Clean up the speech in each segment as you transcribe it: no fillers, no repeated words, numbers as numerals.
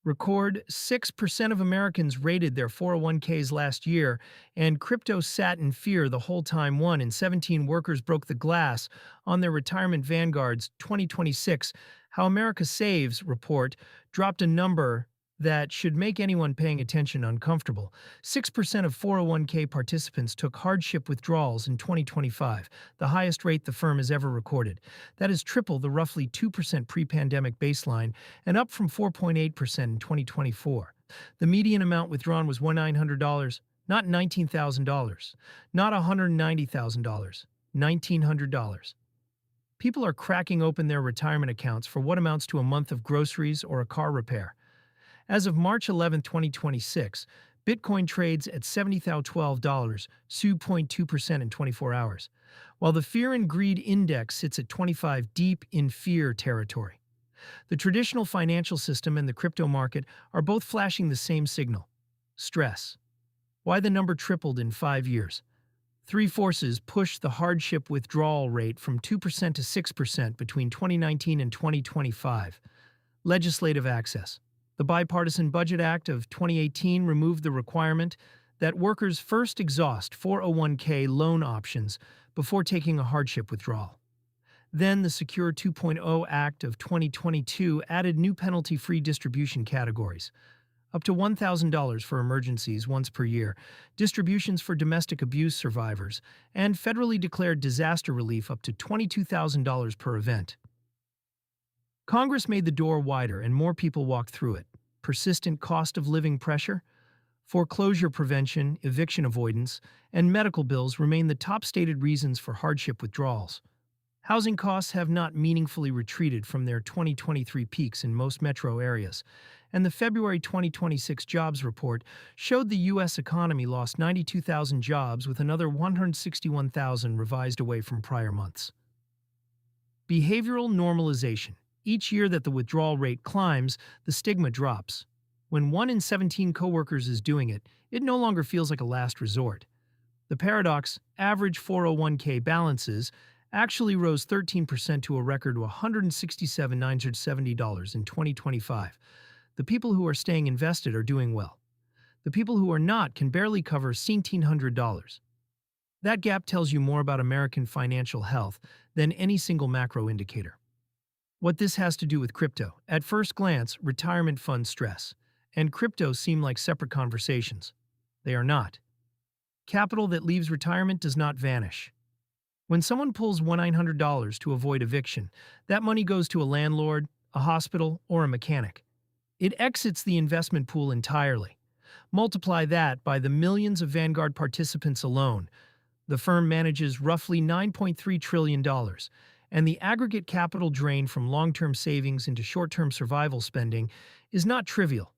Record 6% of Americans rated their 401ks last year, and crypto sat in fear the whole time. 1 in 17 workers broke the glass on their retirement. Vanguard's 2026 How America Saves report dropped a number that should make anyone paying attention uncomfortable. 6% of 401k participants took hardship withdrawals in 2025, the highest rate the firm has ever recorded. That is triple the roughly 2% pre-pandemic baseline and up from 4.8% in 2024. The median amount withdrawn was $1,900, not $19,000, not $190,000, $1,900. People are cracking open their retirement accounts for what amounts to a month of groceries or a car repair. As of March 11, 2026, Bitcoin trades at $70,012, 2.2% in 24 hours, while the Fear and Greed Index sits at 25, deep in fear territory. The traditional financial system and the crypto market are both flashing the same signal: stress. Why the number tripled in 5 years? Three forces pushed the hardship withdrawal rate from 2% to 6% between 2019 and 2025. Legislative access. The Bipartisan Budget Act of 2018 removed the requirement that workers first exhaust 401k loan options before taking a hardship withdrawal. Then the Secure 2.0 Act of 2022 added new penalty-free distribution categories: up to $1,000 for emergencies once per year, distributions for domestic abuse survivors, and federally declared disaster relief up to $22,000 per event. Congress made the door wider and more people walked through it. Persistent cost of living pressure, foreclosure prevention, eviction avoidance, and medical bills remain the top stated reasons for hardship withdrawals. Housing costs have not meaningfully retreated from their 2023 peaks in most metro areas, and the February 2026 jobs report showed the U.S. economy lost 92,000 jobs with another 161,000 revised away from prior months. Behavioral normalization. Each year that the withdrawal rate climbs, the stigma drops. When 1 in 17 coworkers is doing it, it no longer feels like a last resort. The paradox: average 401k balances actually rose 13% to a record $167,970 in 2025. The people who are staying invested are doing well. The people who are not can barely cover $1,700. That gap tells you more about American financial health than any single macro indicator. What this has to do with crypto: at first glance, retirement fund stress and crypto seem like separate conversations. They are not. Capital that leaves retirement does not vanish. When someone pulls $1,900 to avoid eviction, that money goes to a landlord, a hospital, or a mechanic. It exits the investment pool entirely. Multiply that by the millions of Vanguard participants alone. The firm manages roughly $9.3 trillion, and the aggregate capital drain from long-term savings into short-term survival spending is not trivial.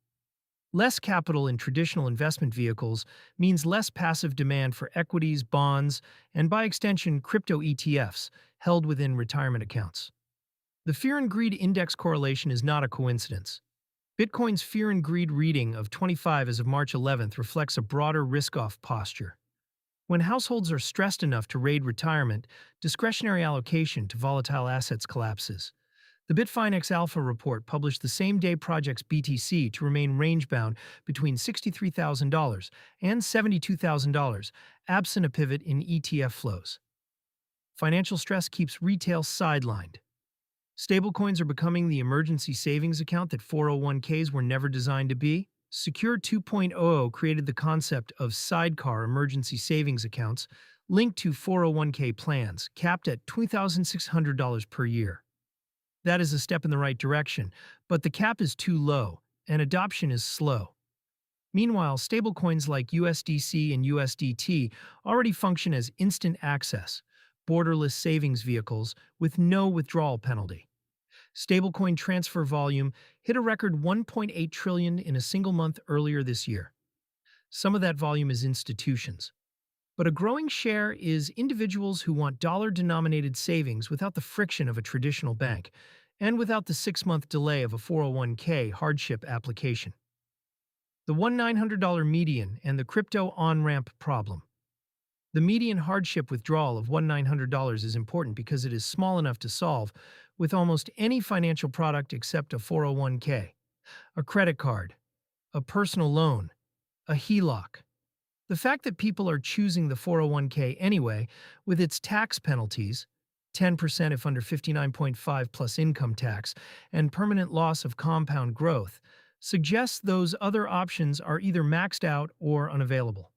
Less capital in traditional investment vehicles means less passive demand for equities, bonds, and by extension, crypto ETFs held within retirement accounts. The Fear and Greed Index correlation is not a coincidence. Bitcoin's Fear and Greed reading of 25 as of March 11th reflects a broader risk-off posture. When households are stressed enough to raid retirement, discretionary allocation to volatile assets collapses. The Bitfinex Alpha report published the same day projects BTC to remain range-bound between $63,000 and $72,000, absent a pivot in ETF flows. Financial stress keeps retail sidelined. Stablecoins are becoming the emergency savings account that 401ks were never designed to be. Secure 2.0 created the concept of sidecar emergency savings accounts linked to 401k plans, capped at $2,600 per year. That is a step in the right direction, but the cap is too low, and adoption is slow. Meanwhile, stablecoins like USDC and USDT already function as instant access, borderless savings vehicles with no withdrawal penalty. Stablecoin transfer volume hit a record $1.8 trillion in a single month earlier this year. Some of that volume is institutions, but a growing share is individuals who want dollar-denominated savings without the friction of a traditional bank and without the 6-month delay of a 401k hardship application. The $1,900 median and the crypto on-ramp problem. The median hardship withdrawal of $1,900 is important because it is small enough to solve with almost any financial product except a 401k. A credit card, a personal loan, a HELOC. The fact that people are choosing the 401k anyway, with its tax penalties, 10% if under 59.5 plus income tax, and permanent loss of compound growth, suggests those other options are either maxed out or unavailable.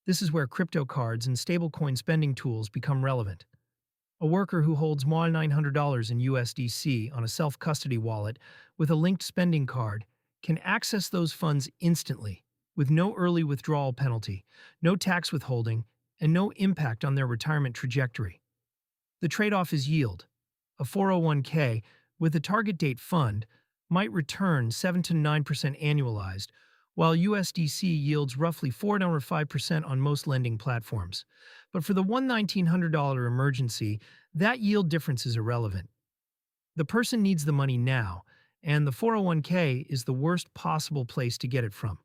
This is where crypto cards and stablecoin spending tools become relevant. A worker who holds more than $900 in USDC on a self-custody wallet with a linked spending card can access those funds instantly, with no early withdrawal penalty, no tax withholding, and no impact on their retirement trajectory. The trade-off is yield. A 401k with a target date fund might return 7 to 9% annualized, while USDC yields roughly 4 to 5% on most lending platforms. But for the $1,900 emergency, that yield difference is irrelevant. The person needs the money now, and the 401k is the worst possible place to get it from.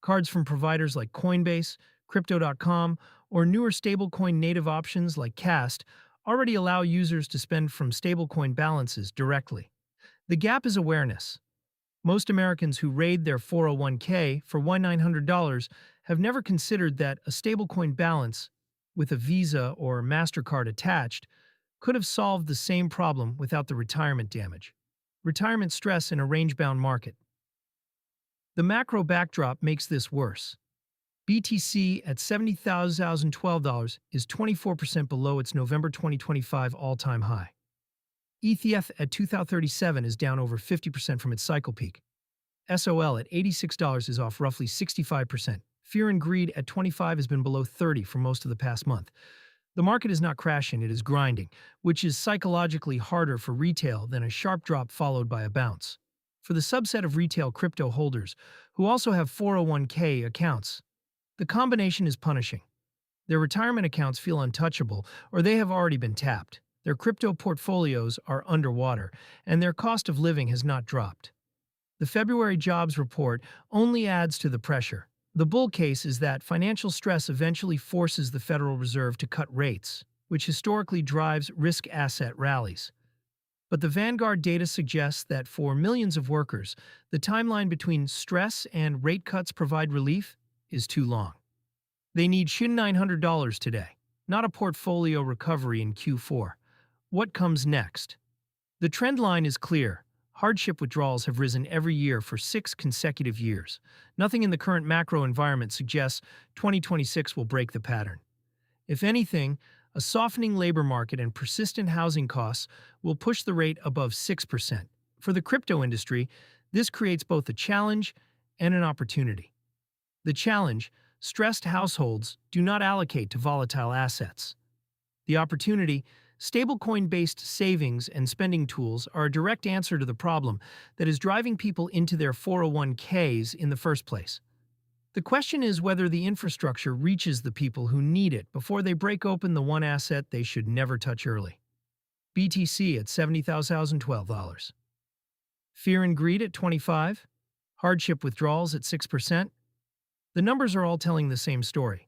Cards from providers like Coinbase, Crypto.com, or newer stablecoin native options like Cast already allow users to spend from stablecoin balances directly. The gap is awareness. Most Americans who raid their 401k for $1,900 have never considered that a stablecoin balance with a Visa or MasterCard attached could have solved the same problem without the retirement damage. Retirement stress in a range-bound market. The macro backdrop makes this worse. BTC at $70,012 is 24% below its November 2025 all-time high. ETH at $2,037 is down over 50% from its cycle peak. SOL at $86 is off roughly 65%. Fear and greed at 25 has been below 30 for most of the past month. The market is not crashing, it is grinding, which is psychologically harder for retail than a sharp drop followed by a bounce. For the subset of retail crypto holders who also have 401k accounts, the combination is punishing. Their retirement accounts feel untouchable, or they have already been tapped. Their crypto portfolios are underwater, and their cost of living has not dropped. The February jobs report only adds to the pressure. The bull case is that financial stress eventually forces the Federal Reserve to cut rates, which historically drives risk asset rallies. But the Vanguard data suggests that for millions of workers, the timeline between stress and rate cuts provide relief is too long. They need $900 today, not a portfolio recovery in Q4. What comes next? The trend line is clear. Hardship withdrawals have risen every year for 6 consecutive years. Nothing in the current macro environment suggests 2026 will break the pattern. If anything, a softening labor market and persistent housing costs will push the rate above 6%. For the crypto industry, this creates both a challenge and an opportunity. The challenge: stressed households do not allocate to volatile assets. The opportunity: stablecoin-based savings and spending tools are a direct answer to the problem that is driving people into their 401ks in the first place. The question is whether the infrastructure reaches the people who need it before they break open the one asset they should never touch early. BTC at $70,012. Fear and greed at 25. Hardship withdrawals at 6%. The numbers are all telling the same story.